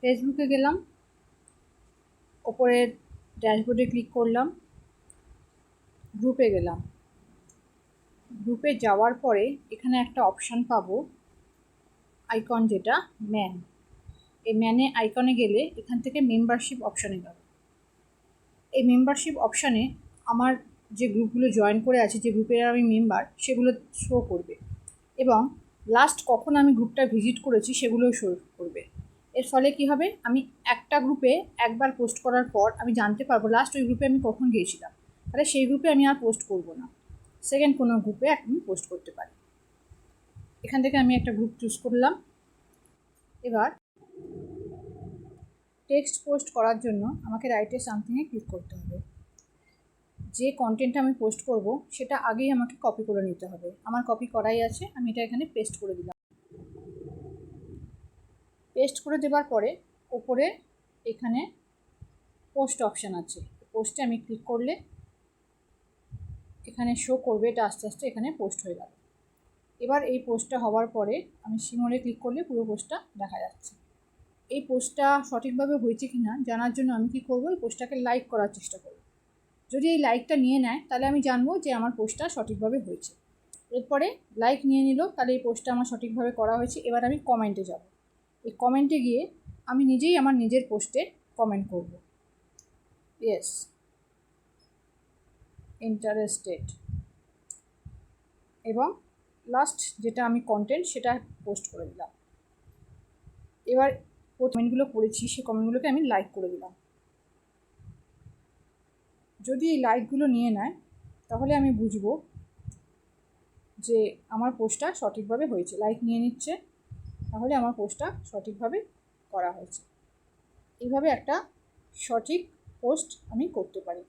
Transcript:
ফেসবুকে গেলাম, ওপরে ড্যাশবোর্ডে ক্লিক করলাম, গ্রুপে গেলাম। গ্রুপে যাওয়ার পরে এখানে একটা অপশান পাবো, আইকন, যেটা ম্যান। এই ম্যানে আইকনে গেলে এখান থেকে মেম্বারশিপ অপশানে যাবো। এই মেম্বারশিপ অপশানে আমার যে গ্রুপগুলো জয়েন করে আছে, যে গ্রুপের আমি মেম্বার, সেগুলো শো করবে এবং লাস্ট কখন আমি গ্রুপটা ভিজিট করেছি সেগুলোও শো করবে। এর ফলে কি হবে, আমি একটা গ্রুপে একবার পোস্ট করার পর আমি জানতে পারবো লাস্ট ওই গ্রুপে আমি কখন গিয়েছিলাম। তাহলে সেই গ্রুপে আমি আর পোস্ট করব না, সেকেন্ড কোনো গ্রুপে আমি পোস্ট করতে পারি। এখান থেকে আমি একটা গ্রুপ চুজ করলাম। এবার টেক্সট পোস্ট করার জন্য আমাকে রাইটে সামথিংয়ে ক্লিক করতে হবে। যে কন্টেন্টটা আমি পোস্ট করব সেটা আগেই আমাকে কপি করে নিতে হবে। আমার কপি করাই আছে, আমি এটা এখানে পেস্ট করে দিলাম। পেস্ট করে দেওয়ার পরে ওপরে এখানে পোস্ট অপশান আছে, পোস্টে আমি ক্লিক করলে এখানে শো করবে, এটা আস্তে আস্তে এখানে পোস্ট হয়ে যাবে। এবার এই পোস্টটা হওয়ার পরে আমি সিমোরে ক্লিক করলে পুরো পোস্টটা দেখা যাচ্ছে। এই পোস্টটা সঠিকভাবে হয়েছে কি না জানার জন্য আমি কি করব, এই পোস্টটাকে লাইক করার চেষ্টা করব। যদি এই লাইকটা নিয়ে নেয় তাহলে আমি জানবো যে আমার পোস্টটা সঠিকভাবে হয়েছে। এরপরে লাইক নিয়ে নিল, তাহলে এই পোস্টটা আমার সঠিকভাবে করা হয়েছে। এবার আমি কমেন্টে যাব। এই কমেন্টে গিয়ে আমি নিজেই আমার নিজের পোস্টে কমেন্ট করব, ইয়েস, ইন্টারেস্টেড, এবং লাস্ট যেটা আমি কন্টেন্ট সেটা পোস্ট করে দিলাম। এবার কমেন্টগুলো পড়েছি, সেই কমেন্টগুলোকে আমি লাইক করে দিলাম। যদি এই লাইকগুলো নিয়ে নেয় তাহলে আমি বুঝবো যে আমার পোস্টটা সঠিকভাবে হয়েছে। লাইক নিয়ে নিচ্ছে, তাহলে আমার পোস্টটা সঠিকভাবে করা হয়েছে। এইভাবে একটা সঠিক পোস্ট আমি করতে পারি।